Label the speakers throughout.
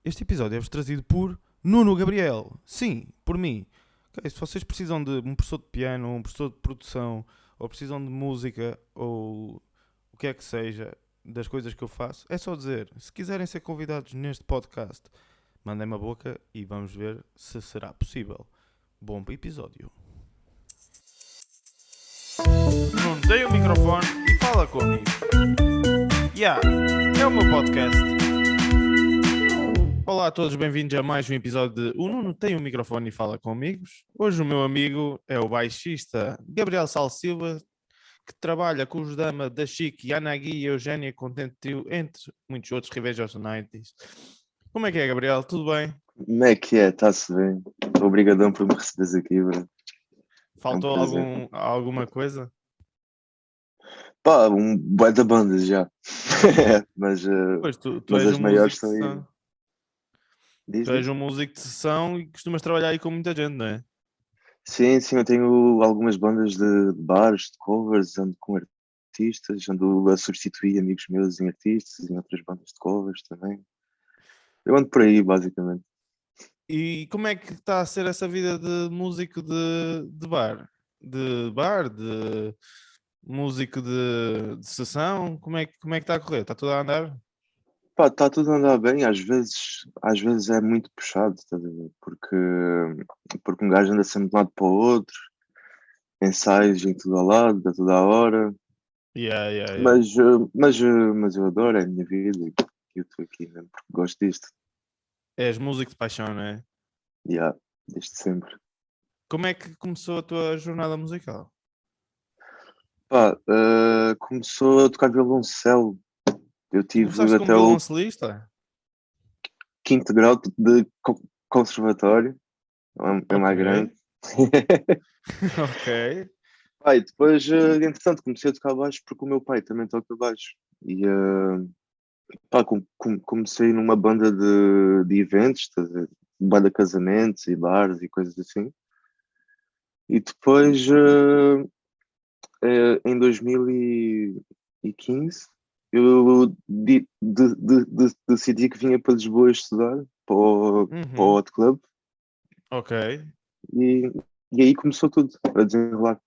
Speaker 1: Este episódio é-vos trazido por Nuno Gabriel. Sim, por mim. Ok, se vocês precisam de um professor de piano, um professor de produção, ou precisam de música, ou o que é que seja, das coisas que eu faço, é só dizer. Se quiserem ser convidados neste podcast, mandem-me a boca e vamos ver se será possível. Bom episódio. Nuno, tem o microfone e fala comigo. É o meu podcast. Olá a todos, bem-vindos a mais um episódio de O Nuno tem um microfone e fala com amigos. Hoje o meu amigo é o baixista Gabriel Sal Silva, que trabalha com os Dama da Chique, Yanagi e Eugénia Contente Trio, entre muitos outros rivais aos 90s. Como é que é, Gabriel? Tudo bem?
Speaker 2: Como é que é? Está-se bem? Obrigadão por me receberes aqui, bro. É um
Speaker 1: Faltou
Speaker 2: prazer.
Speaker 1: alguma coisa?
Speaker 2: Pá, um bué da banda já. mas,
Speaker 1: Pois, tu
Speaker 2: mas
Speaker 1: és
Speaker 2: as
Speaker 1: um
Speaker 2: maiores
Speaker 1: músico de
Speaker 2: estão aí.
Speaker 1: sessão.
Speaker 2: Diz,
Speaker 1: Tu és
Speaker 2: diz?
Speaker 1: um músico de sessão e costumas trabalhar aí com muita gente, não é?
Speaker 2: Sim, sim, eu tenho algumas bandas de bares, de covers, ando com artistas, ando a substituir amigos meus em artistas, em outras bandas de covers também. Eu ando por aí, basicamente.
Speaker 1: E como é que está a ser essa vida de músico de bar? De músico de sessão? Como é que está a correr? Está tudo a andar?
Speaker 2: Pá, está tudo a andar bem, às vezes é muito puxado, estás a ver? Porque um gajo anda sempre de um lado para o outro, ensaios em tudo ao lado, a toda a hora.
Speaker 1: Yeah.
Speaker 2: Mas eu adoro, é a minha vida e eu estou aqui mesmo porque gosto disto.
Speaker 1: És músico de paixão, não é?
Speaker 2: Yeah, desde sempre.
Speaker 1: Como é que começou a tua jornada musical?
Speaker 2: Pá, começou a tocar violoncelo. Eu
Speaker 1: Tu
Speaker 2: tive
Speaker 1: começaste como
Speaker 2: até o
Speaker 1: violoncelista?
Speaker 2: quinto grau de conservatório, é
Speaker 1: Ok,
Speaker 2: mais grande.
Speaker 1: ok.
Speaker 2: Pá, e depois, entretanto, comecei a tocar baixo porque o meu pai também toca baixo. E pá, comecei numa banda de eventos, estás a ver? Banda de casamentos e bares e coisas assim. E depois, em 2015, eu decidi que vinha para Lisboa estudar para o
Speaker 1: Uhum,
Speaker 2: Hot Club
Speaker 1: ok.
Speaker 2: e, e aí começou tudo a desenrolar.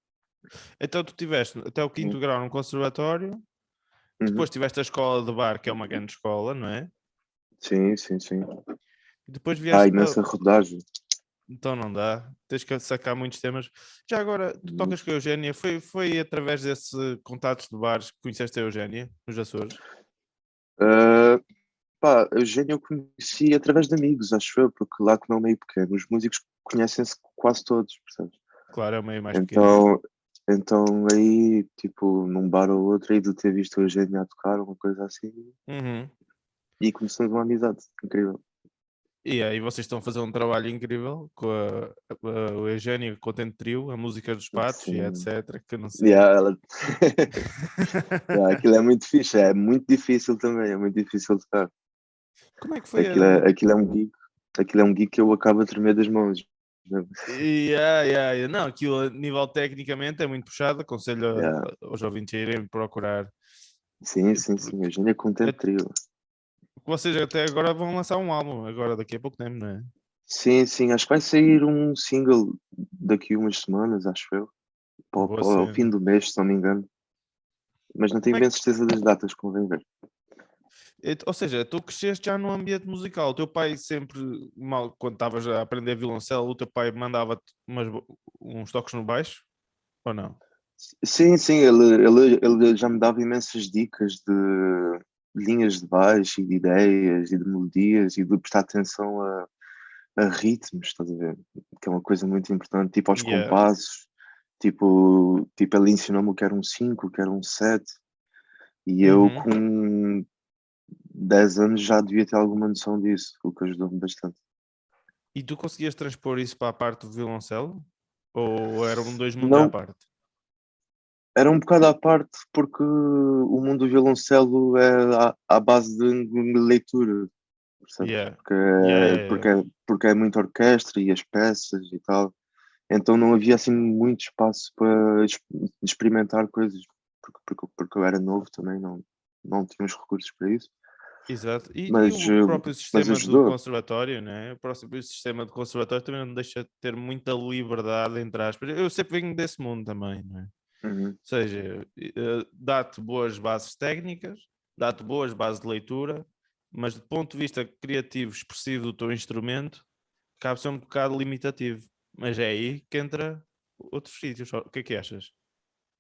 Speaker 1: Então tu tiveste até o quinto grau no conservatório,
Speaker 2: Uhum.
Speaker 1: depois tiveste a escola de bar, que é uma grande escola, não é?
Speaker 2: Sim, sim, sim.
Speaker 1: E depois
Speaker 2: Há
Speaker 1: vieste para.
Speaker 2: imensa rodagem.
Speaker 1: Então não dá, tens que sacar muitos temas. Já agora, tu tocas com a Eugénia, foi através desse contatos de bares que conheceste a Eugénia, nos Açores?
Speaker 2: Uh, Pá, a Eugénia eu conheci através de amigos, acho eu, porque lá como é um meio pequeno, os músicos conhecem-se quase todos, percebes?
Speaker 1: Claro, é o meio mais pequenino.
Speaker 2: Então, então aí, tipo, num bar ou outro, aí de ter visto a Eugénia a tocar, uma coisa assim,
Speaker 1: Uhum.
Speaker 2: e começamos uma amizade incrível.
Speaker 1: E aí vocês estão a fazer um trabalho incrível com o Eugénio Contente Trio, a música dos patos e
Speaker 2: Assim,
Speaker 1: etc, que eu não sei.
Speaker 2: yeah, yeah, aquilo é muito fixe, é muito difícil também, é muito difícil de tocar.
Speaker 1: Como é que foi
Speaker 2: Aquilo aquilo é um gig que eu acabo a tremer das mãos. Né?
Speaker 1: Não, aquilo a nível tecnicamente é muito puxado, aconselho
Speaker 2: Yeah.
Speaker 1: aos ouvintes a irem procurar.
Speaker 2: Sim, sim, sim, a
Speaker 1: Porque
Speaker 2: Eugénia
Speaker 1: é-
Speaker 2: Contente Trio.
Speaker 1: vocês até agora vão lançar um álbum, agora daqui a pouco tempo, não é?
Speaker 2: Sim, sim, acho que vai sair um single daqui a umas semanas, acho eu.
Speaker 1: Boa
Speaker 2: Ao fim
Speaker 1: cena.
Speaker 2: do mês, se não me engano. Mas não
Speaker 1: Como
Speaker 2: tenho
Speaker 1: é
Speaker 2: bem
Speaker 1: que,
Speaker 2: certeza das datas, convém ver.
Speaker 1: ou seja, tu cresceste já no ambiente musical. O teu pai sempre, mal, quando estavas a aprender violoncelo, o teu pai mandava-te uns toques no baixo, ou não?
Speaker 2: Sim, sim, ele já me dava imensas dicas de linhas de baixo e de ideias e de melodias e de prestar atenção a ritmos, estás a ver? Que é uma coisa muito importante, tipo aos
Speaker 1: Yeah.
Speaker 2: compassos, tipo ele ensinou-me o que era um 5, o que era um 7 e eu
Speaker 1: Uhum.
Speaker 2: com 10 anos já devia ter alguma noção disso, o que ajudou-me bastante.
Speaker 1: E tu conseguias transpor isso para a parte do violoncelo? Ou eram dois mundos à
Speaker 2: Não,
Speaker 1: parte?
Speaker 2: era um bocado à parte porque o mundo do violoncelo é à base de leitura, percebes?
Speaker 1: Yeah. Yeah.
Speaker 2: Porque é muita orquestra e as peças e tal. Então não havia assim muito espaço para experimentar coisas, porque eu era novo também, não tinha os recursos para isso.
Speaker 1: Exato. E
Speaker 2: mas,
Speaker 1: o próprio
Speaker 2: mas
Speaker 1: sistema do
Speaker 2: ajudou.
Speaker 1: conservatório, né? O próprio sistema do conservatório também não deixa de ter muita liberdade, entre aspas. Eu sempre venho desse mundo também, não é? Ou
Speaker 2: Uhum.
Speaker 1: seja, dá-te boas bases técnicas, dá-te boas bases de leitura, mas do ponto de vista criativo, expressivo do teu instrumento, acaba por ser um bocado limitativo. Mas é aí que entra outros sítios. O que é que achas?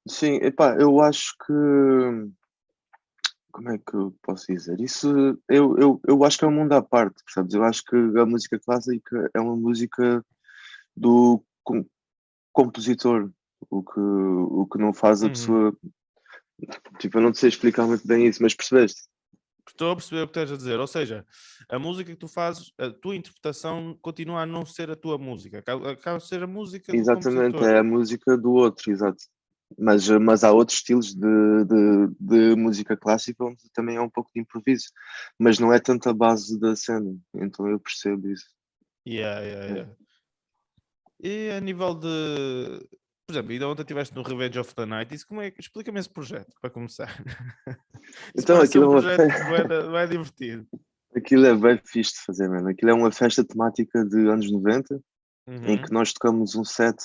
Speaker 2: Sim, epá, eu acho que. Como é que eu posso dizer? Isso eu acho que é um mundo à parte, percebes? Eu acho que a música clássica é uma música do compositor, o que não faz a
Speaker 1: Uhum.
Speaker 2: pessoa. Tipo, eu não te sei explicar muito bem isso, mas percebeste?
Speaker 1: Estou a perceber o que estás a dizer. Ou seja, a música que tu fazes, a tua interpretação continua a não ser a tua música. Acaba a ser a música do
Speaker 2: Exatamente,
Speaker 1: compositor.
Speaker 2: é a música do outro, exato. Mas há outros estilos de música clássica onde também é um pouco de improviso, mas não é tanto a base da cena, então eu percebo isso.
Speaker 1: Yeah, yeah,
Speaker 2: É.
Speaker 1: yeah. E a nível de. Por exemplo, ainda ontem estiveste no Revenge of the Night. Isso como é que. Explica-me esse projeto, para começar. Isso
Speaker 2: Então
Speaker 1: parece ser
Speaker 2: aquilo
Speaker 1: um
Speaker 2: é uma
Speaker 1: projeto bué divertido.
Speaker 2: aquilo é bem fixe de fazer, mano. Aquilo é uma festa temática de anos 90 em que
Speaker 1: Uhum.
Speaker 2: nós tocamos um set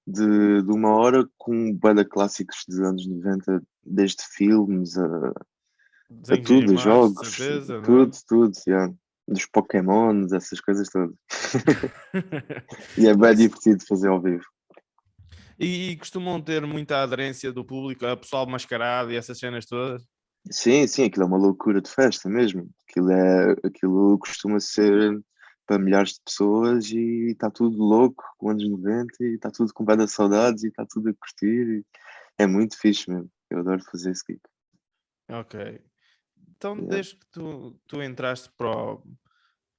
Speaker 2: de 1 hora com bué de clássicos de anos 90, desde filmes a
Speaker 1: Desenhos
Speaker 2: tudo, a
Speaker 1: animados, de
Speaker 2: jogos,
Speaker 1: certeza, não
Speaker 2: tudo,
Speaker 1: é?
Speaker 2: tudo, yeah. Dos Pokémons, essas coisas todas. E é bem
Speaker 1: Isso-
Speaker 2: divertido de fazer ao vivo.
Speaker 1: E costumam ter muita aderência do público, a pessoal mascarado e essas cenas todas.
Speaker 2: Sim, sim, aquilo é uma loucura de festa mesmo. Aquilo costuma ser para milhares de pessoas e está tudo louco com anos 90 e está tudo com bué de saudades e está tudo a curtir. É muito fixe mesmo. Eu adoro fazer esse tipo.
Speaker 1: Ok. Então,
Speaker 2: Yeah.
Speaker 1: desde que tu entraste para o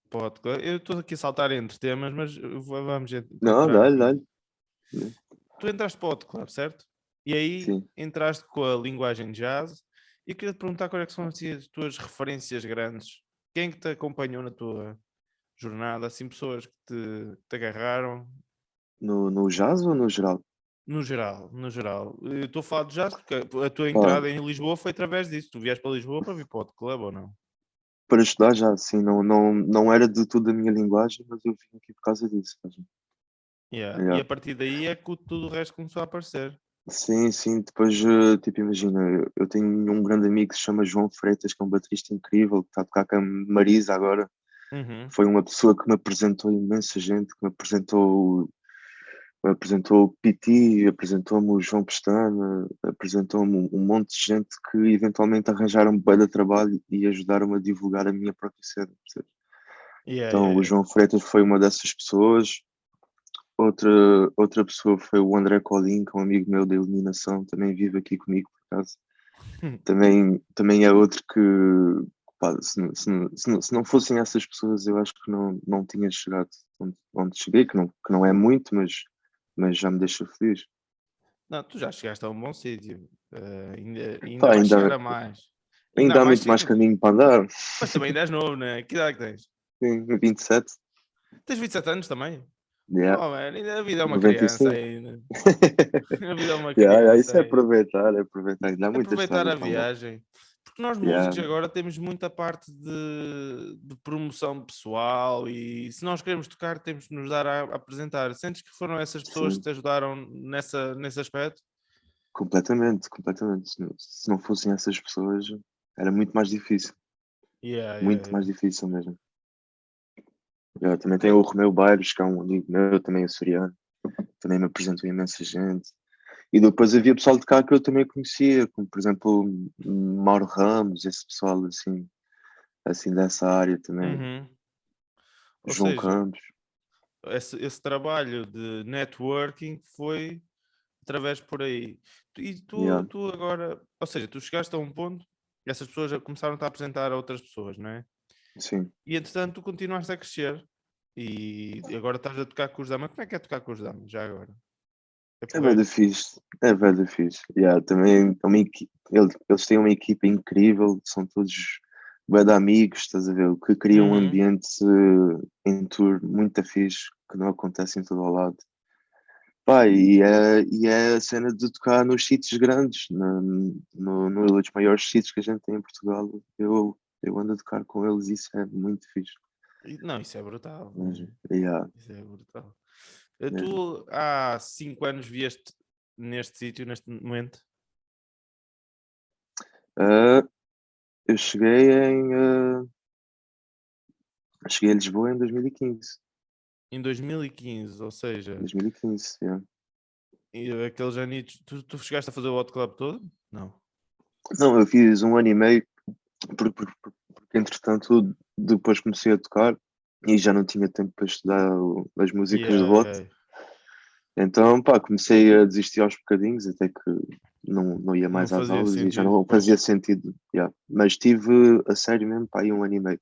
Speaker 1: podcast, eu estou aqui a saltar entre temas, mas vamos
Speaker 2: Não,
Speaker 1: incorporar
Speaker 2: dá-lhe,
Speaker 1: aqui.
Speaker 2: dá-lhe. Yeah.
Speaker 1: Tu entraste para o Hot Club, certo? E aí
Speaker 2: Sim.
Speaker 1: entraste com a linguagem jazz e queria te perguntar quais é que são assim, as tuas referências grandes. Quem é que te acompanhou na tua jornada? Assim, pessoas que te agarraram,
Speaker 2: No jazz ou no geral?
Speaker 1: no geral, no geral. Eu estou a falar de jazz porque a tua
Speaker 2: Pá,
Speaker 1: entrada em Lisboa foi através disso. Tu vieste para Lisboa para vir para o Hot Club ou não?
Speaker 2: para estudar já, sim, não era de tudo a minha linguagem, mas eu vim aqui por causa disso. Mesmo.
Speaker 1: Yeah. E
Speaker 2: Yeah.
Speaker 1: a partir daí é que tudo o resto começou a aparecer.
Speaker 2: Sim, sim, depois, tipo, imagina, eu tenho um grande amigo que se chama João Freitas, que é um baterista incrível, que está a tocar com a Marisa agora.
Speaker 1: Uhum.
Speaker 2: Foi uma pessoa que me apresentou imensa gente, que me apresentou o Piti, apresentou-me o João Pestana, apresentou-me um monte de gente que eventualmente arranjaram bué de trabalho e ajudaram a divulgar a minha própria cena, percebes?
Speaker 1: Yeah, yeah,
Speaker 2: Então, o
Speaker 1: yeah.
Speaker 2: João Freitas foi uma dessas pessoas. Outra, outra pessoa foi o André Colim, que é um amigo meu da Iluminação, também vive aqui comigo, por acaso. Também é outro que, pá, se não fossem essas pessoas, eu acho que não tinha chegado onde cheguei, que não é muito, mas já me deixa feliz.
Speaker 1: Não, tu já chegaste a um bom sítio. Ainda
Speaker 2: Pá,
Speaker 1: vais chegar
Speaker 2: ainda,
Speaker 1: a mais. Ainda há
Speaker 2: ainda há
Speaker 1: mais
Speaker 2: muito mais
Speaker 1: sítios.
Speaker 2: caminho para andar.
Speaker 1: Mas também ainda és novo, né? Que idade é que tens?
Speaker 2: Sim, 27,
Speaker 1: Tens 27 anos também?
Speaker 2: yeah,
Speaker 1: Oh, man, ainda a vida é uma criança
Speaker 2: 95.
Speaker 1: ainda. A vida é uma
Speaker 2: Yeah, yeah,
Speaker 1: criança
Speaker 2: isso
Speaker 1: ainda.
Speaker 2: é aproveitar, ainda há muita
Speaker 1: Aproveitar
Speaker 2: estrada
Speaker 1: a
Speaker 2: para andar.
Speaker 1: viagem. Porque nós
Speaker 2: Yeah,
Speaker 1: músicos agora temos muita parte de promoção pessoal e se nós queremos tocar temos que nos dar a apresentar. Sentes que foram essas pessoas que
Speaker 2: sim.
Speaker 1: te ajudaram nesse aspecto?
Speaker 2: Completamente, completamente. Se não fossem essas pessoas, era muito mais difícil.
Speaker 1: Yeah, yeah,
Speaker 2: Muito
Speaker 1: yeah.
Speaker 2: mais difícil mesmo. Eu também
Speaker 1: Ok.
Speaker 2: tenho o Romeu Bairros, que é um amigo meu, também açoriano. Também me apresentou imensa gente. E depois havia pessoal de cá que eu também conhecia, como por exemplo Mauro Ramos, esse pessoal assim dessa área também.
Speaker 1: Uhum. Ou
Speaker 2: João
Speaker 1: seja,
Speaker 2: Campos.
Speaker 1: esse trabalho de networking foi através por aí. E tu,
Speaker 2: Yeah,
Speaker 1: tu agora, ou seja, tu chegaste a um ponto e essas pessoas já começaram-te a apresentar a outras pessoas, não é?
Speaker 2: sim.
Speaker 1: E entretanto tu continuaste a crescer e agora estás a tocar com os damas. Como é que é tocar com os damas já agora? É
Speaker 2: É velho
Speaker 1: porreiro?
Speaker 2: fixe. É velho fixe. Yeah, também é eles têm uma equipa incrível, são todos bué de amigos, estás a ver? O que cria um
Speaker 1: Uhum.
Speaker 2: ambiente em tour muito fixe, que não acontece em todo o lado. Pá, e é a cena de tocar nos sítios grandes, nos maiores sítios que a gente tem em Portugal. Eu eu ando a tocar com eles e isso é muito fixe.
Speaker 1: Não, isso é brutal.
Speaker 2: Mesmo. Yeah,
Speaker 1: Isso é brutal.
Speaker 2: mesmo.
Speaker 1: Tu há 5 anos vieste neste sítio, neste momento?
Speaker 2: Ah, eu cheguei a Lisboa em 2015.
Speaker 1: Em 2015, ou seja,
Speaker 2: 2015, yeah.
Speaker 1: aqueles anitos. Tu chegaste a fazer o Hot Club todo? Não.
Speaker 2: Não, eu fiz um ano e meio, porque entretanto depois comecei a tocar e já não tinha tempo para estudar as músicas de
Speaker 1: Yeah,
Speaker 2: voto.
Speaker 1: yeah.
Speaker 2: Então, pá, comecei a desistir aos bocadinhos, até que não ia
Speaker 1: Não
Speaker 2: mais às
Speaker 1: fazia
Speaker 2: aulas e já
Speaker 1: sentido,
Speaker 2: não
Speaker 1: pois.
Speaker 2: fazia sentido. Yeah. Mas tive a sério mesmo, pá, aí um ano e meio.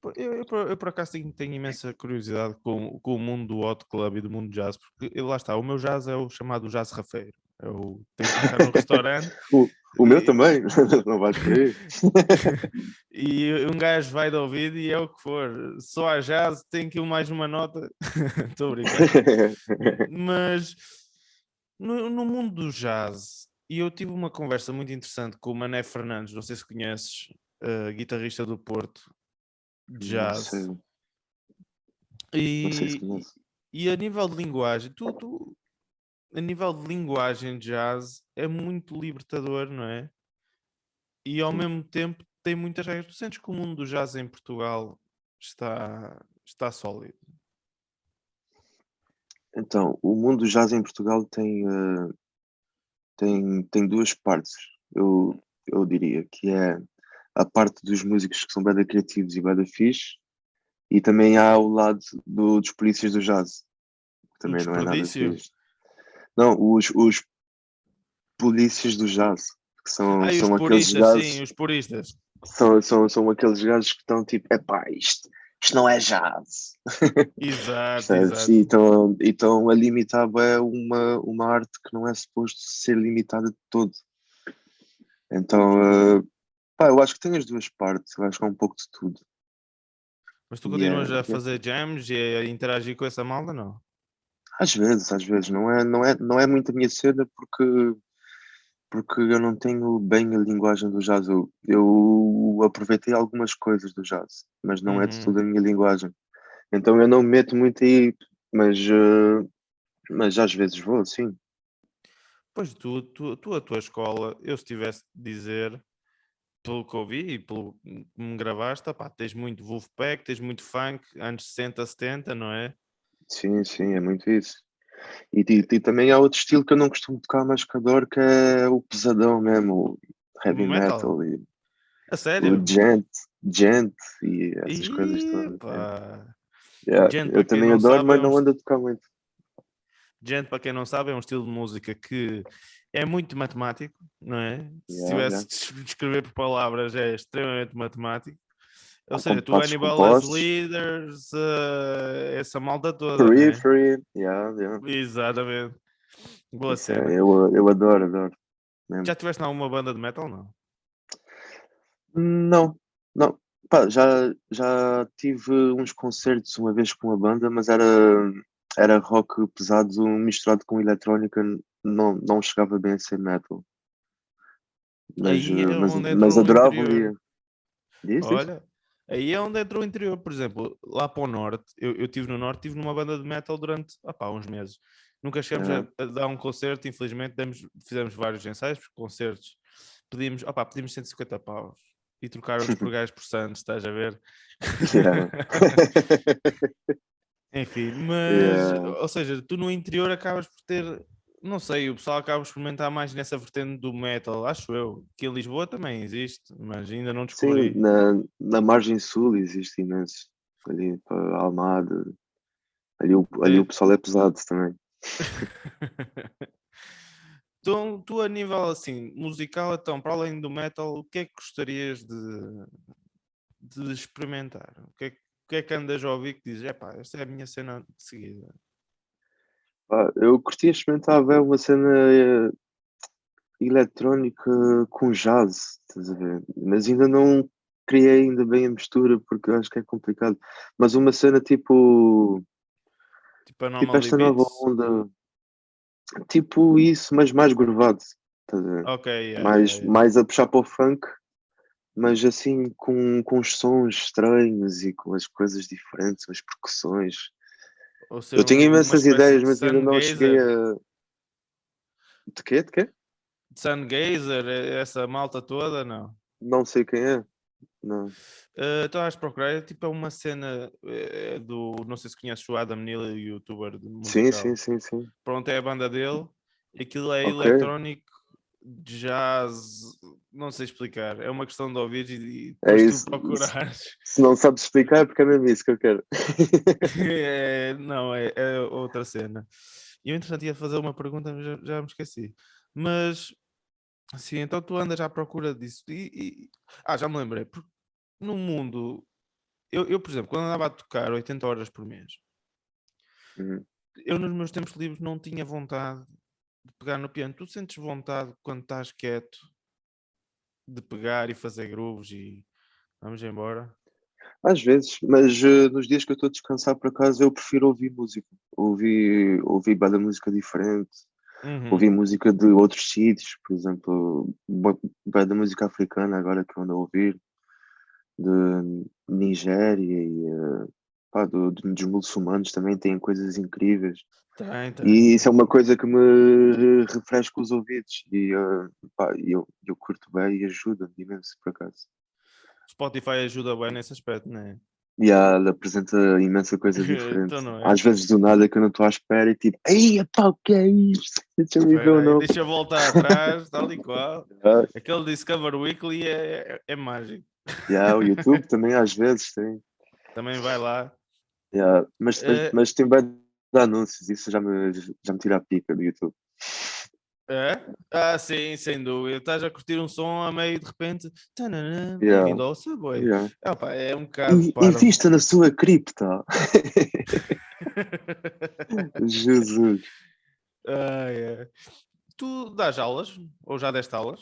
Speaker 1: Pô, eu por acaso tenho imensa curiosidade com o mundo do hot club e do mundo do jazz, porque lá está, o meu jazz é o chamado jazz rafeiro. Eu tenho que tocar num restaurante
Speaker 2: O meu
Speaker 1: e,
Speaker 2: também, não vais por aí.
Speaker 1: e um gajo vai de ouvido e é o que for. Só há jazz, tem aqui mais uma nota. Estou a brincar. Mas no mundo do jazz, e eu tive uma conversa muito interessante com o Mané Fernandes, não sei se conheces, guitarrista do Porto, de
Speaker 2: Não sei,
Speaker 1: jazz.
Speaker 2: não sei se
Speaker 1: E,
Speaker 2: conhece.
Speaker 1: e a nível de linguagem, a nível de linguagem jazz é muito libertador, não é? E ao mesmo tempo tem muitas regras. Tu sentes que o mundo do jazz em Portugal está sólido?
Speaker 2: Então, o mundo do jazz em Portugal tem duas partes, eu diria, que é a parte dos músicos que são bem criativos e bem fixe, e também há o lado dos polícias do jazz, que
Speaker 1: Um
Speaker 2: também não é nada
Speaker 1: desperdício?
Speaker 2: fixe. Não, os polícias do jazz, que
Speaker 1: Ah, e os
Speaker 2: são aqueles
Speaker 1: puristas, sim,
Speaker 2: gajos,
Speaker 1: os puristas.
Speaker 2: são aqueles gajos que estão tipo, epá, isto não é jazz.
Speaker 1: Exato,
Speaker 2: Percebes?
Speaker 1: exato.
Speaker 2: E estão a limitar bué uma arte que não é suposto ser limitada de todo. Então, pá, eu acho que tem as duas partes, eu acho que é um pouco de tudo.
Speaker 1: Mas tu
Speaker 2: E
Speaker 1: continuas a
Speaker 2: é
Speaker 1: fazer jams e a interagir com essa malda, não?
Speaker 2: às vezes, não é muito a minha cena porque eu não tenho bem a linguagem do jazz. Eu aproveitei algumas coisas do jazz, mas não é de
Speaker 1: Uhum.
Speaker 2: tudo a minha linguagem. Então eu não me meto muito aí, mas às vezes vou, sim.
Speaker 1: Pois a tua escola, eu se tivesse de dizer, pelo que ouvi e pelo que me gravaste, opá, tens muito Wolfpack, tens muito funk, anos 60, 70, não é?
Speaker 2: Sim, sim, é muito isso. E também há outro estilo que eu não costumo tocar mais que adoro, que é o pesadão mesmo, o heavy
Speaker 1: Metal?
Speaker 2: metal e
Speaker 1: A
Speaker 2: o
Speaker 1: sério?
Speaker 2: gent e essas coisas todas. É.
Speaker 1: Epá.
Speaker 2: Yeah,
Speaker 1: Gente,
Speaker 2: eu
Speaker 1: para quem
Speaker 2: também
Speaker 1: não
Speaker 2: adoro,
Speaker 1: sabe,
Speaker 2: mas não ando a tocar muito.
Speaker 1: Gente, para quem não sabe, é um estilo de música que é muito matemático, não é? Se
Speaker 2: Yeah,
Speaker 1: tivesse
Speaker 2: yeah.
Speaker 1: de descrever por palavras, é extremamente matemático. Ou
Speaker 2: Com
Speaker 1: seja, tu
Speaker 2: compassos
Speaker 1: Hannibal as
Speaker 2: compostos,
Speaker 1: leaders, essa malta toda, não é?
Speaker 2: periphery, yeah, yeah.
Speaker 1: Exatamente. Boa
Speaker 2: Isso
Speaker 1: cena.
Speaker 2: é, eu adoro mesmo.
Speaker 1: Já tiveste em alguma banda de metal, não?
Speaker 2: Não, não. Pá, já tive uns concertos uma vez com uma banda, mas era rock pesado misturado com eletrónica, não chegava bem a ser metal. Mas,
Speaker 1: Aí é
Speaker 2: mas,
Speaker 1: onde
Speaker 2: mas
Speaker 1: entrou o
Speaker 2: adorava um
Speaker 1: interior.
Speaker 2: dia. Diz?
Speaker 1: Olha, aí é onde entrou o interior. Por exemplo, lá para o norte, eu estive no norte, estive numa banda de metal durante uns meses. Nunca chegamos
Speaker 2: Ah,
Speaker 1: a dar um concerto, infelizmente fizemos vários ensaios, porque concertos pedimos 150 paus e trocaram-nos por gajos por Santos, estás a ver?
Speaker 2: yeah.
Speaker 1: Enfim, mas,
Speaker 2: Yeah.
Speaker 1: ou seja, tu no interior acabas por ter, não sei, o pessoal acaba por experimentar mais nessa vertente do metal, acho eu, que em Lisboa também existe, mas ainda não
Speaker 2: Sim,
Speaker 1: descobri.
Speaker 2: na margem sul existe imenso. Ali para Almada, ali o pessoal é pesado também.
Speaker 1: Então, tu a nível assim, musical, então, para além do metal, o que é que gostarias de experimentar? O que é que andas a ouvir que dizes, epá, esta é a minha cena de seguida?
Speaker 2: Pá, eu curtia experimentar bem uma cena eletrónica com jazz, estás a ver? Mas ainda não criei ainda bem a mistura porque eu acho que é complicado. Mas uma cena
Speaker 1: Tipo
Speaker 2: tipo
Speaker 1: Anomaly
Speaker 2: esta nova
Speaker 1: Beats?
Speaker 2: onda, tipo isso, mas mais groovado, estás a ver?
Speaker 1: Ok, yeah, yeah,
Speaker 2: Mais,
Speaker 1: yeah.
Speaker 2: mais a puxar para o funk, mas assim com os sons estranhos e com as coisas diferentes, as percussões.
Speaker 1: Ou ser
Speaker 2: Eu tenho
Speaker 1: uma
Speaker 2: imensas
Speaker 1: espécie
Speaker 2: ideias,
Speaker 1: de
Speaker 2: mas ainda não cheguei
Speaker 1: sungazer?
Speaker 2: a. De quê? De quê?
Speaker 1: Sungazer, essa malta toda, não.
Speaker 2: Não sei quem é. Não.
Speaker 1: Então vais procurar, é uma cena do, não sei se conheces o Adam Neely, youtuber
Speaker 2: Sim, sim,
Speaker 1: musical.
Speaker 2: sim, sim.
Speaker 1: Pronto, é a banda dele. Aquilo é
Speaker 2: Ok.
Speaker 1: eletrónico, jazz, não sei explicar. É uma questão de ouvir e
Speaker 2: É
Speaker 1: depois tu
Speaker 2: isso.
Speaker 1: procurares.
Speaker 2: Se não sabes explicar, é porque é mesmo isso que eu quero.
Speaker 1: Não, é outra cena. E eu, entretanto, ia fazer uma pergunta, mas já me esqueci. Mas, sim, então tu andas à procura disso. Já me lembrei. Porque no mundo, eu, por exemplo, quando andava a tocar 80 horas por mês,
Speaker 2: Uhum.
Speaker 1: eu nos meus tempos livres não tinha vontade de pegar no piano. Tu sentes vontade quando estás quieto de pegar e fazer grooves e vamos embora?
Speaker 2: Às vezes, mas nos dias que eu estou a descansar por acaso, eu prefiro ouvir música. Ouvir banda música diferente,
Speaker 1: Uhum.
Speaker 2: ouvir música de outros sítios, por exemplo, banda música africana agora que eu ando a ouvir, de Nigéria e pá, dos muçulmanos também têm coisas incríveis.
Speaker 1: Tem.
Speaker 2: E isso é uma coisa que me refresca os ouvidos e pá, eu curto bem e ajuda imenso por acaso.
Speaker 1: Spotify ajuda bem nesse aspecto, não é?
Speaker 2: E apresenta imensa coisa diferente.
Speaker 1: Então não é?
Speaker 2: Às vezes do nada que eu não estou à espera e tipo, ei, pá, o que é isto? Deixa eu ver o
Speaker 1: Espera aí,
Speaker 2: nome.
Speaker 1: deixa eu voltar atrás, tal e qual.
Speaker 2: Ah,
Speaker 1: Aquele Discover Weekly é mágico.
Speaker 2: o YouTube também às vezes tem.
Speaker 1: Também vai lá. Eh,
Speaker 2: Mas tem bem de anúncios, isso já me tira a pica do YouTube.
Speaker 1: É? Sim, sem dúvida. Estás a curtir um som a meio de repente. Tananã,
Speaker 2: Yeah,
Speaker 1: bem-vindo ao Subway.
Speaker 2: yeah.
Speaker 1: Opa, é um bocado parvo.
Speaker 2: Invista na sua cripta. Jesus.
Speaker 1: É. Tu dás aulas? Ou já deste aulas?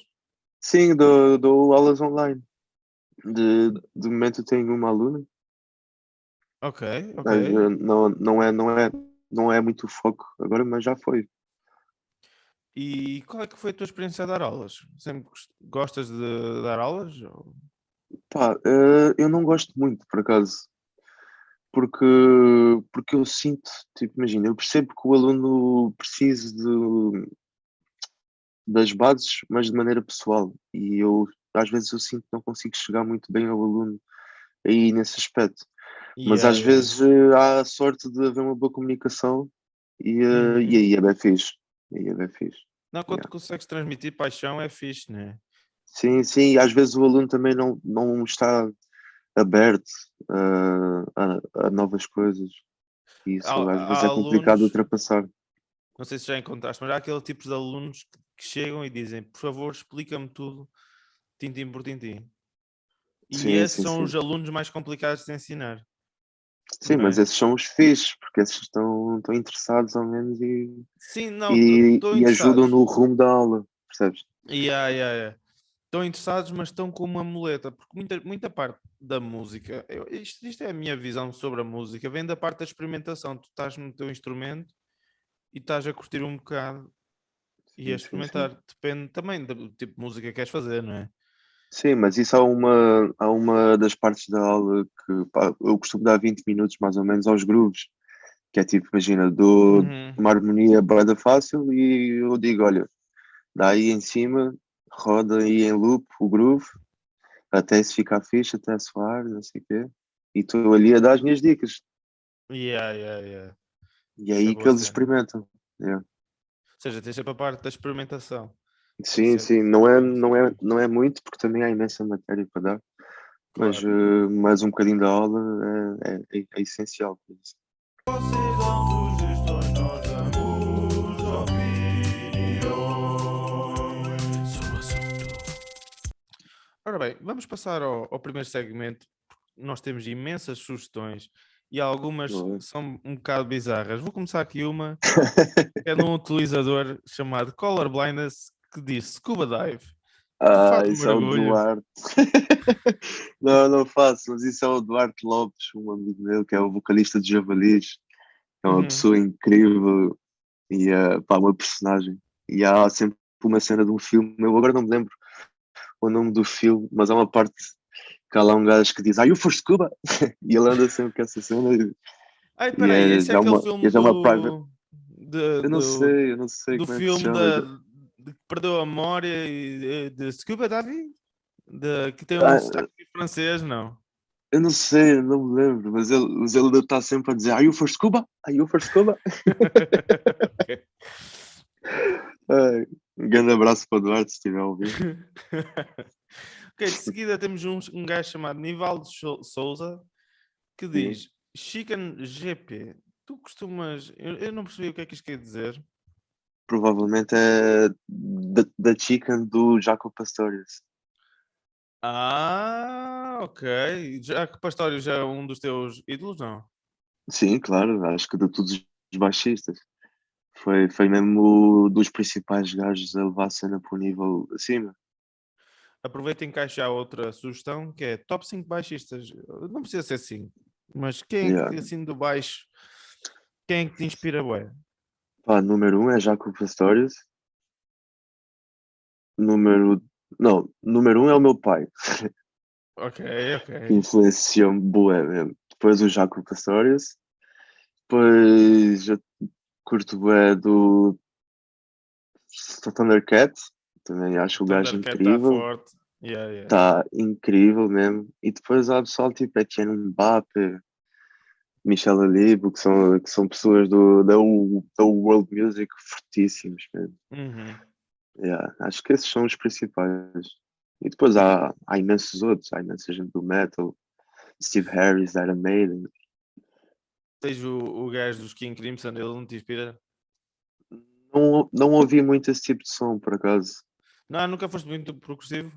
Speaker 2: Sim, dou aulas online. De momento tenho uma aluna,
Speaker 1: Ok, ok.
Speaker 2: mas não é muito foco agora, mas já foi.
Speaker 1: E qual é que foi a tua experiência a dar aulas? Sempre gostas de dar aulas?
Speaker 2: Pá, eu não gosto muito, por acaso, porque, porque eu sinto, tipo, imagina, eu percebo que o aluno precisa das bases, mas de maneira pessoal, e às vezes eu sinto que não consigo chegar muito bem ao aluno aí nesse aspecto, mas
Speaker 1: Yeah,
Speaker 2: às
Speaker 1: yeah.
Speaker 2: vezes há a sorte de haver uma boa comunicação e
Speaker 1: Uhum.
Speaker 2: aí é bem fixe, e aí é bem fixe.
Speaker 1: Não, quando
Speaker 2: Yeah.
Speaker 1: consegues transmitir paixão é fixe, né?
Speaker 2: Sim, sim, e às vezes o aluno também não está aberto a novas coisas. E isso
Speaker 1: Há,
Speaker 2: às vezes
Speaker 1: há
Speaker 2: é complicado de
Speaker 1: alunos,
Speaker 2: ultrapassar.
Speaker 1: não sei se já encontraste, mas há aquele tipo de alunos que chegam e dizem, por favor, explica-me tudo, tintim por tintim. E
Speaker 2: Sim,
Speaker 1: esses
Speaker 2: sim,
Speaker 1: são os
Speaker 2: sim.
Speaker 1: alunos mais complicados de ensinar,
Speaker 2: Sim,
Speaker 1: não
Speaker 2: mas
Speaker 1: é?
Speaker 2: esses são os fixes, porque esses estão interessados ao menos
Speaker 1: Sim, não,
Speaker 2: e,
Speaker 1: estão
Speaker 2: e ajudam
Speaker 1: interessados.
Speaker 2: no rumo da aula, percebes?
Speaker 1: Yeah, yeah, yeah. Estão interessados, mas estão com uma muleta, porque muita parte da música, isto é a minha visão sobre a música, vem da parte da experimentação. Tu estás no teu instrumento e estás a curtir um bocado e a
Speaker 2: Sim, sim, sim.
Speaker 1: experimentar. Depende também do tipo de música que queres fazer, não é?
Speaker 2: Sim, mas isso há uma das partes da aula que pá, eu costumo dar 20 minutos mais ou menos aos grooves, que é tipo, imagina, dou
Speaker 1: Uhum.
Speaker 2: uma harmonia bada fácil e eu digo, olha, dá aí em cima, roda aí em loop o groove, até se ficar fixe, até soar, não sei o quê. E estou ali a dar as minhas dicas.
Speaker 1: Yeah, yeah, yeah.
Speaker 2: E é
Speaker 1: Isso é
Speaker 2: aí que
Speaker 1: boa
Speaker 2: eles
Speaker 1: cena.
Speaker 2: experimentam. Yeah.
Speaker 1: Ou seja, tens sempre a parte da experimentação.
Speaker 2: Sim,
Speaker 1: Isso
Speaker 2: sim, não é,
Speaker 1: isso é
Speaker 2: não é,
Speaker 1: fixe.
Speaker 2: não é muito, porque também há imensa matéria para dar,
Speaker 1: Claro.
Speaker 2: mas um bocadinho da aula é essencial. Por isso.
Speaker 1: Vocês dão sugestões, nós damos opiniões sobre o assunto. Ora bem, vamos passar ao primeiro segmento. Nós temos imensas sugestões e algumas
Speaker 2: Não é?
Speaker 1: são um bocado bizarras. Vou começar aqui uma que é de um utilizador chamado Colorblindness que diz Scuba Dive. Tu fazes
Speaker 2: Isso é o
Speaker 1: mergulho?
Speaker 2: Duarte. Não, não faço, mas isso é o Duarte Lopes, um amigo meu, que é o vocalista de Javalis. É uma
Speaker 1: Uhum.
Speaker 2: pessoa incrível e pá, uma personagem. E há sempre uma cena de um filme, eu agora não me lembro o nome do filme, mas há uma parte que há lá um gajo que diz Are you for scuba? E ele anda sempre com essa cena
Speaker 1: Ai,
Speaker 2: e
Speaker 1: peraí, esse é aquele
Speaker 2: é
Speaker 1: filme
Speaker 2: já uma private. Eu não sei
Speaker 1: do
Speaker 2: como é que se
Speaker 1: filme
Speaker 2: chama.
Speaker 1: de que perdeu a memória e de Scuba Davi? Que tem um
Speaker 2: Ah,
Speaker 1: sotaque francês, não?
Speaker 2: eu não sei, eu não me lembro, mas ele está sempre a dizer Are you for scuba? Are you for scuba?
Speaker 1: Ok.
Speaker 2: Ai, um grande abraço para o Eduardo, se estiver a ouvir.
Speaker 1: Ok, de seguida temos um gajo chamado Nivaldo Souza que
Speaker 2: Sim.
Speaker 1: diz Chicken GP. Tu costumas. Eu não percebi o que é que isto quer dizer.
Speaker 2: Provavelmente é da Chicken do Jaco Pastorius.
Speaker 1: Ah, ok. Já que Pastório já é um dos teus ídolos, não?
Speaker 2: Sim, claro, acho que de todos os baixistas. Foi mesmo dos principais gajos a levar a cena para o nível acima.
Speaker 1: Aproveita e encaixa outra sugestão que é top 5 baixistas. Não precisa ser 5, mas quem é
Speaker 2: Yeah.
Speaker 1: que assim do baixo, quem é que te inspira, bué?
Speaker 2: Pá, número um é Jaco Pastorius. Número. Não, número um é o meu pai,
Speaker 1: Ok, ok.
Speaker 2: que influenciou-me bué mesmo. Depois o Jaco Pastorius. Depois eu curto bué do Thundercat. Também acho o gajo
Speaker 1: Thundercat está
Speaker 2: incrível.
Speaker 1: forte. Yeah, yeah, yeah.
Speaker 2: Está incrível mesmo. E depois há pessoal tipo Etienne Mbappé, Michel Alibo, que são pessoas da world music fortíssimos mesmo.
Speaker 1: Uhum.
Speaker 2: Yeah, acho que esses são os principais. E depois há imensos outros, há imensa gente do metal, Steve Harris, Iron Maiden.
Speaker 1: Tens o gajo dos King Crimson, ele não te inspira?
Speaker 2: Não ouvi muito esse tipo de som, por acaso.
Speaker 1: Não, nunca foste muito progressivo?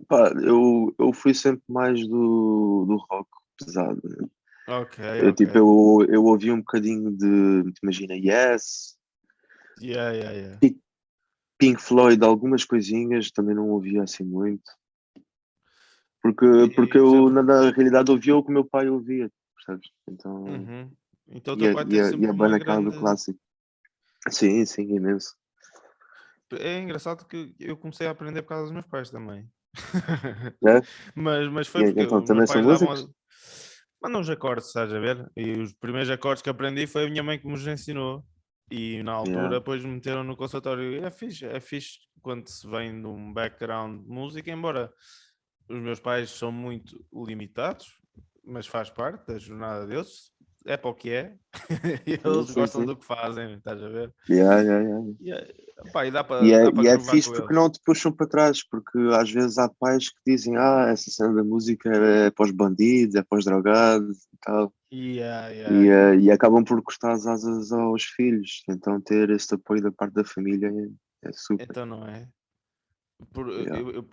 Speaker 2: Pá, eu fui sempre mais do rock pesado, né?
Speaker 1: Ok,
Speaker 2: Eu,
Speaker 1: ok.
Speaker 2: tipo, eu ouvi um bocadinho imagina, Yes,
Speaker 1: Yeah, yeah, yeah.
Speaker 2: Pink Floyd, algumas coisinhas, também não ouvia assim muito. Porque
Speaker 1: E já...
Speaker 2: eu, na realidade, ouvia o que o meu pai ouvia, percebes? Então,
Speaker 1: Uhum. Então o teu
Speaker 2: ia,
Speaker 1: pai teve
Speaker 2: ia, ia
Speaker 1: sempre
Speaker 2: bem
Speaker 1: uma
Speaker 2: naquela do
Speaker 1: grande...
Speaker 2: clássico. Sim, sim, imenso.
Speaker 1: É engraçado que eu comecei a aprender por causa dos meus pais também.
Speaker 2: É?
Speaker 1: Mas
Speaker 2: E,
Speaker 1: foi porque
Speaker 2: então,
Speaker 1: os meus
Speaker 2: também são
Speaker 1: pais
Speaker 2: músicos?
Speaker 1: davam... Mandam uns acordes, estás a ver? E os primeiros acordes que aprendi foi a minha mãe que me os ensinou. E na
Speaker 2: Yeah.
Speaker 1: altura depois me meteram no conservatório. E é fixe quando se vem de um background de música, embora os meus pais são muito limitados, mas faz parte da jornada deles. É para o que é. E
Speaker 2: Sim,
Speaker 1: eles
Speaker 2: sim,
Speaker 1: gostam
Speaker 2: sim.
Speaker 1: do que fazem, estás a ver?
Speaker 2: Yeah, yeah, yeah.
Speaker 1: E, pá, e
Speaker 2: E é,
Speaker 1: dá para
Speaker 2: e é
Speaker 1: grovar
Speaker 2: fixe
Speaker 1: com
Speaker 2: porque
Speaker 1: eles.
Speaker 2: não te puxam para trás, porque às vezes há pais que dizem essa cena da música é para os bandidos, é para os drogados e tal,
Speaker 1: Yeah,
Speaker 2: e,
Speaker 1: yeah, yeah.
Speaker 2: e acabam por cortar as asas aos filhos, então ter esse apoio da parte da família é super.
Speaker 1: Então não é? Por,
Speaker 2: Yeah.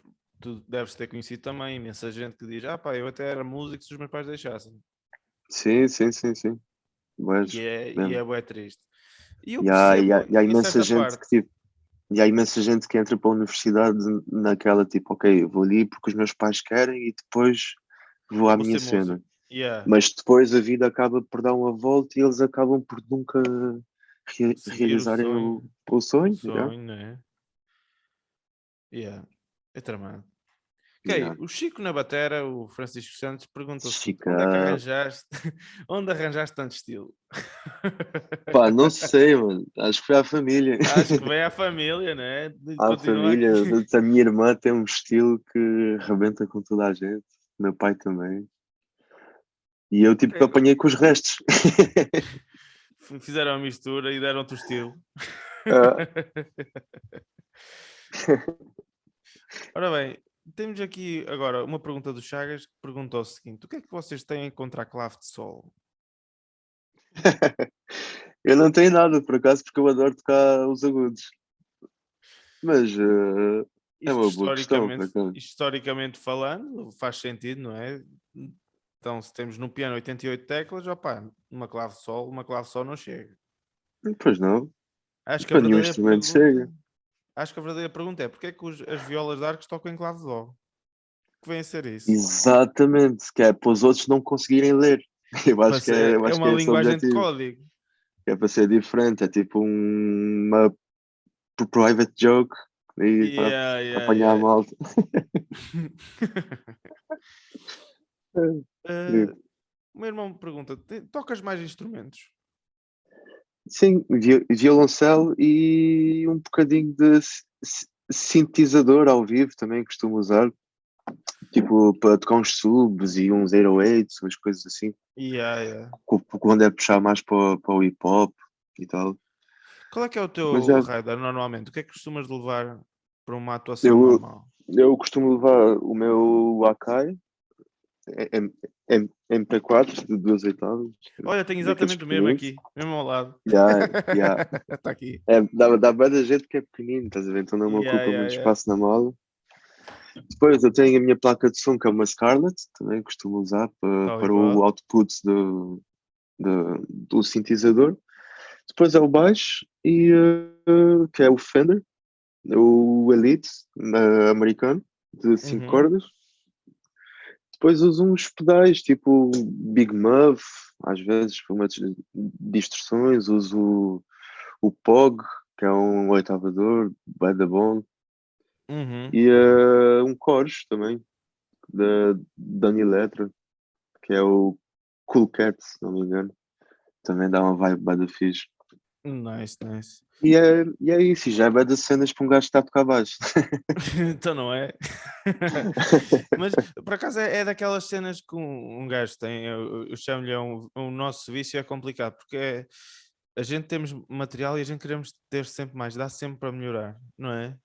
Speaker 1: tu deves ter conhecido também imensa gente que diz: pá, eu até era músico se os meus pais deixassem.
Speaker 2: Sim, sim, sim, sim, mas
Speaker 1: E
Speaker 2: mesmo.
Speaker 1: é bué triste. E eu
Speaker 2: E há,
Speaker 1: percebo
Speaker 2: e há
Speaker 1: em
Speaker 2: imensa
Speaker 1: certa
Speaker 2: gente que
Speaker 1: parte.
Speaker 2: tipo, e há imensa gente que entra para a universidade naquela tipo, ok, eu vou ali porque os meus pais querem e depois vou à
Speaker 1: Vou
Speaker 2: minha
Speaker 1: ser
Speaker 2: cena.
Speaker 1: músico. Yeah.
Speaker 2: Mas depois a vida acaba por dar uma volta e eles acabam por nunca
Speaker 1: Seguir o
Speaker 2: realizarem
Speaker 1: sonho.
Speaker 2: o
Speaker 1: O
Speaker 2: sonho. Yeah?
Speaker 1: sonho, né? Yeah. É tramado. Ok,
Speaker 2: Yeah.
Speaker 1: o Chico na batera, o Francisco Santos, pergunta o seguinte: onde é que
Speaker 2: Chica,
Speaker 1: arranjaste, onde arranjaste tanto estilo?
Speaker 2: pá, não sei, mano. Acho que foi à família.
Speaker 1: Acho que vem à família, né?
Speaker 2: À
Speaker 1: Continua aqui.
Speaker 2: família. A minha irmã tem um estilo que rebenta com toda a gente. Meu pai também. E eu tipo que
Speaker 1: Ok,
Speaker 2: apanhei com os restos.
Speaker 1: fizeram a mistura e deram-te o estilo.
Speaker 2: Ah,
Speaker 1: Ora bem, temos aqui agora uma pergunta do Chagas que perguntou o seguinte: o que é que vocês têm contra a clave de sol?
Speaker 2: eu não tenho nada, por acaso, porque eu adoro tocar os agudos. Mas é uma boa questão, por acaso.
Speaker 1: Historicamente falando, faz sentido, não é? Então, se temos no piano 88 teclas, opá, uma clave de sol não chega.
Speaker 2: Pois não.
Speaker 1: Acho que a
Speaker 2: Para nenhum
Speaker 1: verdadeira
Speaker 2: instrumento
Speaker 1: pergunta,
Speaker 2: chega.
Speaker 1: acho que a verdadeira pergunta é porque é que as violas de arcos tocam em clave de dó? Que vem a ser isso?
Speaker 2: Exatamente, que é para os outros não conseguirem ler.
Speaker 1: Mas
Speaker 2: Eu
Speaker 1: é
Speaker 2: acho que
Speaker 1: uma
Speaker 2: é esse o
Speaker 1: linguagem de
Speaker 2: objetivo.
Speaker 1: código.
Speaker 2: É para ser diferente, é tipo uma private joke aí para
Speaker 1: Yeah, yeah,
Speaker 2: apanhar a
Speaker 1: yeah.
Speaker 2: malta.
Speaker 1: Eh, o meu irmão me pergunta: tocas mais instrumentos?
Speaker 2: Sim, violoncelo e um bocadinho de sintetizador ao vivo também costumo usar, tipo para tocar uns subs e uns 808s, umas coisas assim,
Speaker 1: Yeah, yeah.
Speaker 2: quando é puxar mais para o hip hop e tal.
Speaker 1: Qual é que é o
Speaker 2: Mas
Speaker 1: teu
Speaker 2: já,
Speaker 1: radar normalmente? O que é que costumas levar para uma atuação
Speaker 2: eu,
Speaker 1: normal?
Speaker 2: eu costumo levar o meu Akai M- MP4 de 2 oitavas,
Speaker 1: Olha, tenho
Speaker 2: daqueles
Speaker 1: exatamente o mesmo
Speaker 2: pequeninos.
Speaker 1: aqui, mesmo ao lado.
Speaker 2: Já, já.
Speaker 1: Está aqui.
Speaker 2: Dá bué da jeito que é pequenino, estás a ver? Então não me
Speaker 1: Yeah,
Speaker 2: ocupa
Speaker 1: yeah,
Speaker 2: muito
Speaker 1: yeah.
Speaker 2: espaço na mala. Depois eu tenho a minha placa de som, que é uma Scarlett, também costumo usar
Speaker 1: Tal e
Speaker 2: para o
Speaker 1: qual.
Speaker 2: output do sintetizador. Depois é o baixo, que é o Fender, o Elite americano, de 5
Speaker 1: Uhum.
Speaker 2: cordas. Depois uso uns pedais, tipo Big Muff, às vezes, para umas distorções. Uso o Pog, que é um oitavador, bué da bom.
Speaker 1: Uhum.
Speaker 2: E um Chorus também, da Dani Electra, que é o Cool Cat, se não me engano. Também dá uma vibe bué da fixe.
Speaker 1: Nice, nice.
Speaker 2: E é isso, e já é bué das cenas para um gajo que está a tocar baixo.
Speaker 1: Então não é? Mas por acaso é daquelas cenas que um gajo tem. Eu chamo-lhe o nosso vício é complicado porque a gente temos material e a gente queremos ter sempre mais, dá sempre para melhorar, não é?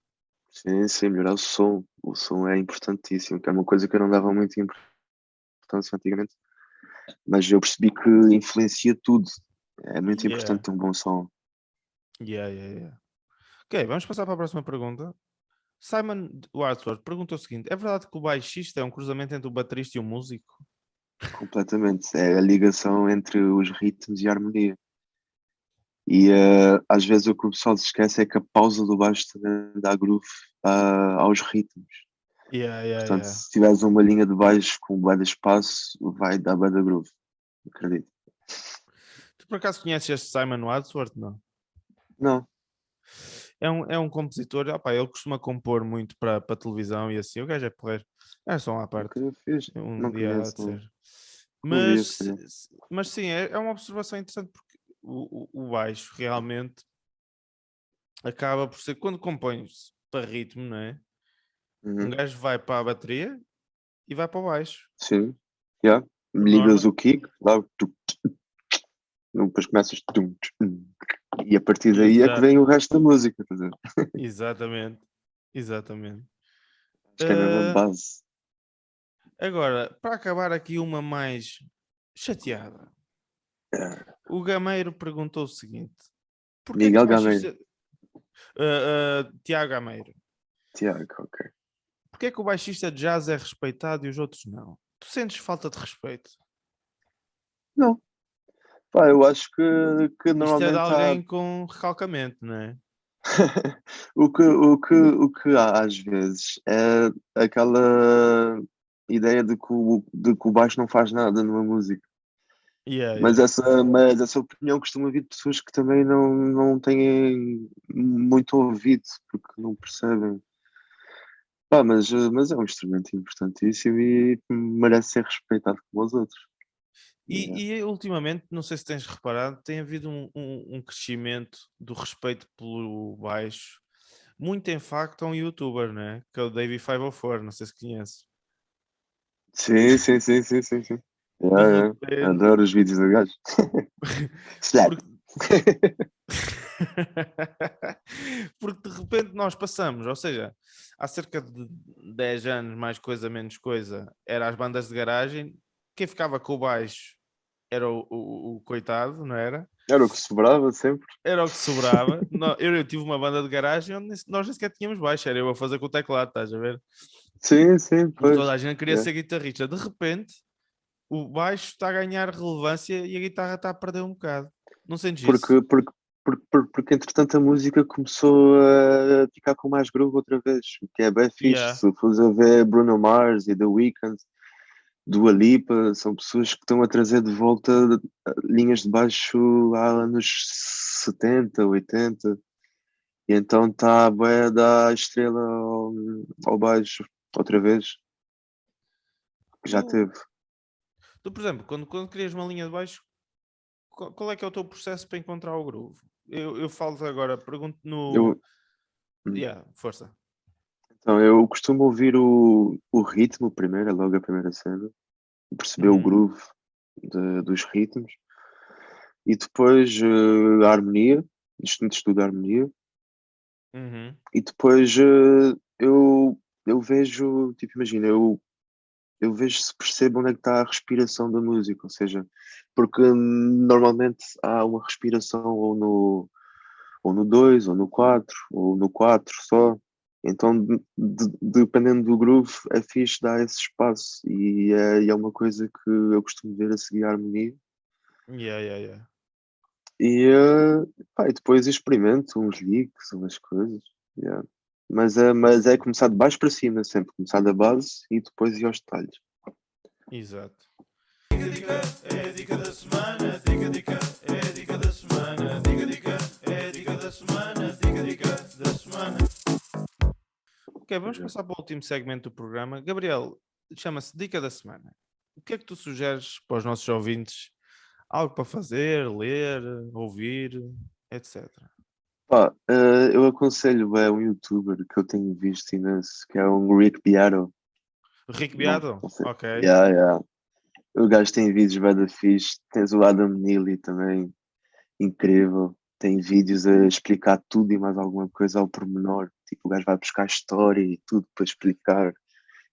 Speaker 2: Sim, sim, melhorar o som. O som é importantíssimo, que é uma coisa que eu não dava muita importância antigamente. Mas eu percebi que influencia tudo. É muito
Speaker 1: Yeah,
Speaker 2: importante ter um bom som.
Speaker 1: yeah, yeah, yeah. Ok, vamos passar para a próxima pergunta. Simon Wadsworth pergunta o seguinte: é verdade que o baixista é um cruzamento entre o baterista e o músico?
Speaker 2: Completamente. É a ligação entre os ritmos e a harmonia. E às vezes o que o pessoal se esquece é que a pausa do baixo também dá groove aos ritmos.
Speaker 1: Yeah, yeah,
Speaker 2: Portanto,
Speaker 1: yeah.
Speaker 2: se tiveres uma linha de baixo com bué de espaço, vai dar bué de groove. Acredito.
Speaker 1: Tu por acaso conheces este Simon Wadsworth? Não.
Speaker 2: Não,
Speaker 1: É um compositor, opá, ele costuma compor muito para televisão e assim. O gajo é porreiro. É só uma parte.
Speaker 2: nunca fiz.
Speaker 1: Um
Speaker 2: Não
Speaker 1: dia há
Speaker 2: conheço,
Speaker 1: de
Speaker 2: não.
Speaker 1: ser.
Speaker 2: Um dia, se
Speaker 1: Mas,
Speaker 2: calhar.
Speaker 1: mas sim, é uma observação interessante porque o baixo realmente acaba por ser, quando compõe-se para ritmo, não é? Um
Speaker 2: Uhum.
Speaker 1: gajo vai para a bateria e vai para o baixo.
Speaker 2: Sim. Yeah.
Speaker 1: Por
Speaker 2: Ligas
Speaker 1: norma.
Speaker 2: o kick, lá, depois começas. E a partir daí é que
Speaker 1: Exato,
Speaker 2: vem o resto da música. Quer dizer,
Speaker 1: exatamente. Exatamente.
Speaker 2: acho que é mesmo a
Speaker 1: Ah,
Speaker 2: base.
Speaker 1: agora, para acabar aqui uma mais chateada.
Speaker 2: É.
Speaker 1: O Gameiro perguntou o seguinte: porquê que o
Speaker 2: Miguel Gameiro.
Speaker 1: baixista. Tiago Gameiro,
Speaker 2: Tiago, ok.
Speaker 1: porquê que o baixista de jazz é respeitado e os outros não? Tu sentes falta de respeito?
Speaker 2: Não. Pá, eu acho que
Speaker 1: Isto é de
Speaker 2: normalmente há.
Speaker 1: alguém com recalcamento, não é?
Speaker 2: O que há às vezes é aquela ideia de que o baixo não faz nada numa música.
Speaker 1: Yeah,
Speaker 2: Mas
Speaker 1: yeah.
Speaker 2: essa opinião costuma vir de pessoas que também não têm muito ouvido, porque não percebem. Pá, mas é um instrumento importantíssimo e merece ser respeitado como os outros. Yeah.
Speaker 1: E ultimamente, não sei se tens reparado, tem havido um crescimento do respeito pelo baixo, muito em facto a um youtuber, né? Que é o Davey504, não sei se conheces.
Speaker 2: Sim, sim, sim, sim, sim, sim.
Speaker 1: De
Speaker 2: Yeah, yeah.
Speaker 1: repente,
Speaker 2: Adoro os vídeos do gajo. Slap.
Speaker 1: porque porque de repente nós passamos, ou seja, há cerca de 10 anos, mais coisa, menos coisa, era as bandas de garagem, quem ficava com o baixo era o coitado, não era?
Speaker 2: Era o que sobrava sempre.
Speaker 1: Era o que sobrava. Eu tive uma banda de garagem onde nós nem sequer tínhamos baixo, era eu a fazer com o teclado, estás a ver?
Speaker 2: Sim, sim,
Speaker 1: E toda
Speaker 2: pois.
Speaker 1: a gente queria
Speaker 2: Yeah.
Speaker 1: ser guitarrista. De repente, o baixo está a ganhar relevância e a guitarra está a perder um bocado. Não sentes isso?
Speaker 2: Porque entretanto a música começou a ficar com mais groove outra vez, o que é bem fixe.
Speaker 1: Yeah.
Speaker 2: Se fores a ver Bruno Mars e The Weeknd, Dua Lipa, são pessoas que estão a trazer de volta linhas de baixo há anos 70, 80. E então está a bué da estrela ao baixo, outra vez, que já
Speaker 1: Tu,
Speaker 2: teve.
Speaker 1: por exemplo, quando crias uma linha de baixo, qual é que é o teu processo para encontrar o groove? Eu falo agora, pergunto no.
Speaker 2: Eu, hum,
Speaker 1: Yeah, força.
Speaker 2: então, eu costumo ouvir o ritmo primeiro, é logo a primeira cena, perceber o
Speaker 1: Uhum,
Speaker 2: groove dos ritmos, e depois a harmonia, estudo a harmonia,
Speaker 1: uhum.
Speaker 2: e depois eu vejo, tipo, imagina, eu vejo se percebo onde é que está a respiração da música, ou seja, porque normalmente há uma respiração ou no 2 ou no 4 ou no 4 só. Então, dependendo do groove, é fixe dar esse espaço e é uma coisa que eu costumo ver a seguir a harmonia.
Speaker 1: Yeah, yeah, yeah.
Speaker 2: E depois experimento uns licks, umas coisas. Yeah. Mas é começar de baixo para cima, sempre começar da base e depois ir aos detalhes.
Speaker 1: Exato. Dica, é a dica da semana. Dica, é a dica da semana. Dica, é a dica da semana. Dica da semana. Ok, vamos passar para o último segmento do programa. Gabriel, chama-se Dica da Semana. O que é que tu sugeres para os nossos ouvintes? Algo para fazer, ler, ouvir, etc.
Speaker 2: Pá, eu aconselho um youtuber que eu tenho visto imenso, que é um Rick Beato.
Speaker 1: Rick
Speaker 2: Não,
Speaker 1: Beato?
Speaker 2: não sei.
Speaker 1: Ok.
Speaker 2: Yeah, yeah. O gajo tem vídeos bué da fixe. Tens o Adam Neely também, incrível. Tem vídeos a explicar tudo e mais alguma coisa ao pormenor. Tipo, o gajo vai buscar história e tudo para explicar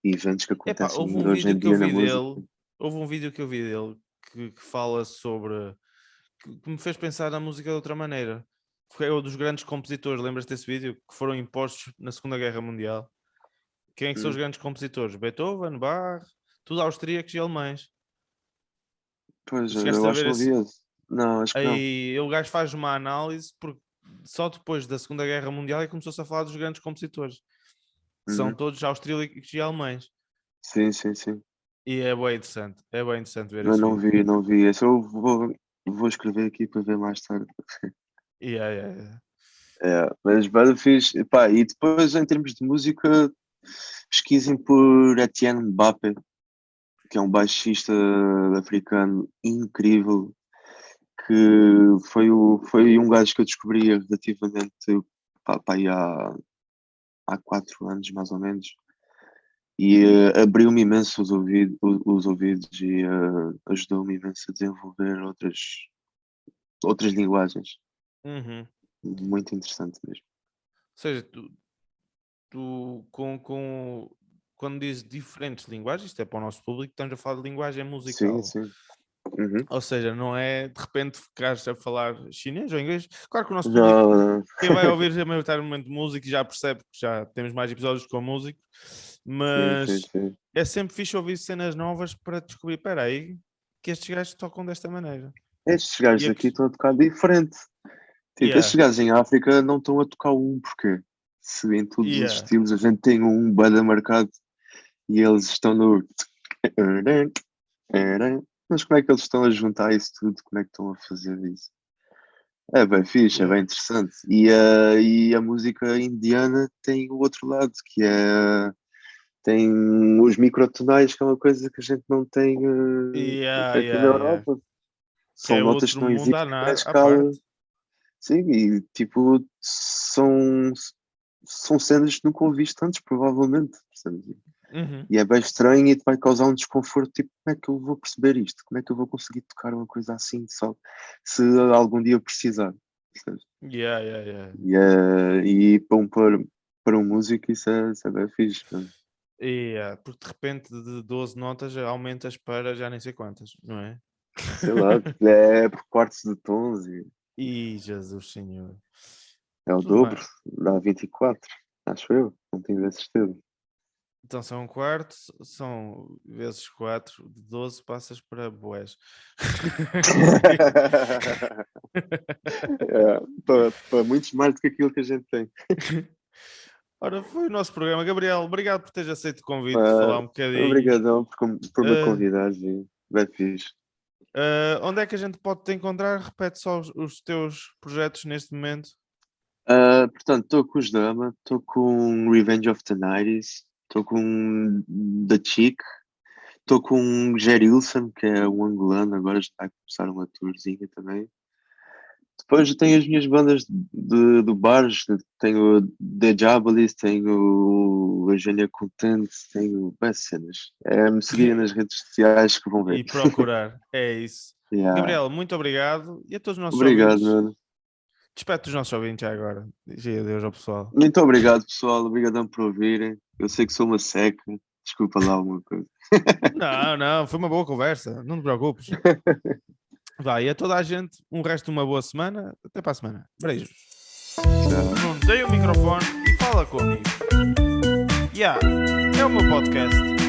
Speaker 2: eventos que
Speaker 1: Epá,
Speaker 2: acontecem hoje em dia na música.
Speaker 1: houve um vídeo que eu vi dele que fala sobre, que me fez pensar na música de outra maneira. Foi um dos grandes compositores, lembras desse vídeo? Que foram impostos na Segunda Guerra Mundial. Quem é que são os
Speaker 2: Hum.
Speaker 1: grandes compositores? Beethoven, Bach, tudo austríacos e alemães.
Speaker 2: Pois,
Speaker 1: Chegaste
Speaker 2: eu
Speaker 1: a
Speaker 2: acho
Speaker 1: ver
Speaker 2: que não vi
Speaker 1: esse?
Speaker 2: esse. Não, acho que não.
Speaker 1: Aí o gajo faz uma análise porque só depois da Segunda Guerra Mundial é que começou-se a falar dos grandes compositores. São
Speaker 2: Uhum.
Speaker 1: todos austríacos e alemães.
Speaker 2: Sim, sim, sim.
Speaker 1: E é bem interessante ver
Speaker 2: Mas
Speaker 1: esse
Speaker 2: não
Speaker 1: vídeo.
Speaker 2: vi, não vi. Esse eu vou escrever aqui para ver mais tarde.
Speaker 1: Yeah, yeah, yeah.
Speaker 2: Mas bem fixe. Pá, e depois, em termos de música, pesquisem por Etienne Mbappé, que é um baixista africano incrível, que foi um gajo que eu descobri relativamente aí há 4 anos, mais ou menos. E abriu-me imenso os ouvidos e ajudou-me imenso a desenvolver outras linguagens.
Speaker 1: Uhum.
Speaker 2: Muito interessante mesmo.
Speaker 1: Ou seja, tu quando dizes diferentes linguagens, isto é para o nosso público, estamos a falar de linguagem
Speaker 2: Sim,
Speaker 1: musical.
Speaker 2: sim. Uhum.
Speaker 1: Ou seja, não é de repente ficares a falar chinês ou inglês. Claro que o nosso público,
Speaker 2: Já.
Speaker 1: quem vai ouvir maioritariamente música já percebe que já temos mais episódios com música,
Speaker 2: Sim, sim,
Speaker 1: mas
Speaker 2: sim.
Speaker 1: é sempre fixe ouvir cenas novas para descobrir, espera aí, que estes gajos tocam desta maneira.
Speaker 2: Estes
Speaker 1: E
Speaker 2: gajos
Speaker 1: a
Speaker 2: aqui
Speaker 1: que-
Speaker 2: estão a tocar diferente. Tipo, estes
Speaker 1: yeah,
Speaker 2: gajos em África não estão a tocar um porquê. Se em todos os
Speaker 1: yeah,
Speaker 2: estilos a gente tem um banda marcado e eles estão no. Mas como é que eles estão a juntar isso tudo? Como é que estão a fazer isso? É bem fixe, é bem
Speaker 1: yeah.
Speaker 2: interessante. E a música indiana tem o outro lado, que tem os microtonais, que é uma coisa que a gente não tem
Speaker 1: Yeah,
Speaker 2: aqui na
Speaker 1: yeah, yeah.
Speaker 2: Europa.
Speaker 1: Que
Speaker 2: São
Speaker 1: é
Speaker 2: notas que
Speaker 1: outro
Speaker 2: não
Speaker 1: mundo
Speaker 2: existem na
Speaker 1: à
Speaker 2: escala.
Speaker 1: parte.
Speaker 2: Sim, e tipo, são cenas que nunca ouviste antes, provavelmente. Percebes?
Speaker 1: Uhum.
Speaker 2: E é bem estranho e te vai causar um desconforto. Tipo, como é que eu vou perceber isto? Como é que eu vou conseguir tocar uma coisa assim só se algum dia eu precisar? Percebes?
Speaker 1: Yeah, yeah, yeah.
Speaker 2: E para um músico isso é bem fixe. Mano.
Speaker 1: Yeah, porque de repente de 12 notas aumentas para já nem sei quantas, não é?
Speaker 2: Sei lá, é por quartos de tons e
Speaker 1: E Jesus Senhor.
Speaker 2: é o
Speaker 1: Tudo bem.
Speaker 2: dobro, dá 24, acho eu, não tenho a certeza.
Speaker 1: Então são um quarto, são vezes 4 de 12 passas para boés.
Speaker 2: Para muitos mais do que aquilo que a gente tem.
Speaker 1: Ora, foi o nosso programa. Gabriel, obrigado por teres aceito o convite de
Speaker 2: Ah,
Speaker 1: falar um bocadinho.
Speaker 2: obrigadão por me
Speaker 1: Uh,
Speaker 2: convidares e bem fixe.
Speaker 1: onde é que a gente pode te encontrar? Repete só os teus projetos neste momento.
Speaker 2: Portanto, estou com os Dama, estou com Revenge of the Nighties, estou com The Chick, estou com Gerilson, que é um angolano, agora está a começar uma tourzinha também. Depois eu tenho as minhas bandas do bares, tenho The Jabalis, tenho a Eugénia Contente, tenho bem cenas. É me seguirem nas redes sociais que vão ver.
Speaker 1: E procurar, é isso.
Speaker 2: Yeah.
Speaker 1: Gabriel, muito obrigado. E a todos os nossos
Speaker 2: Obrigado,
Speaker 1: ouvintes.
Speaker 2: mano.
Speaker 1: Despede os nossos ouvintes já agora. Diz adeus ao pessoal.
Speaker 2: Muito obrigado, pessoal. Obrigadão por ouvirem. Eu sei que sou uma seca. Desculpa lá alguma coisa.
Speaker 1: Não, foi uma boa conversa. Não te preocupes. Vai, a toda a gente, um resto de uma boa semana. Até para a semana. Beijos. Não tem o microfone e fala comigo. É o meu podcast.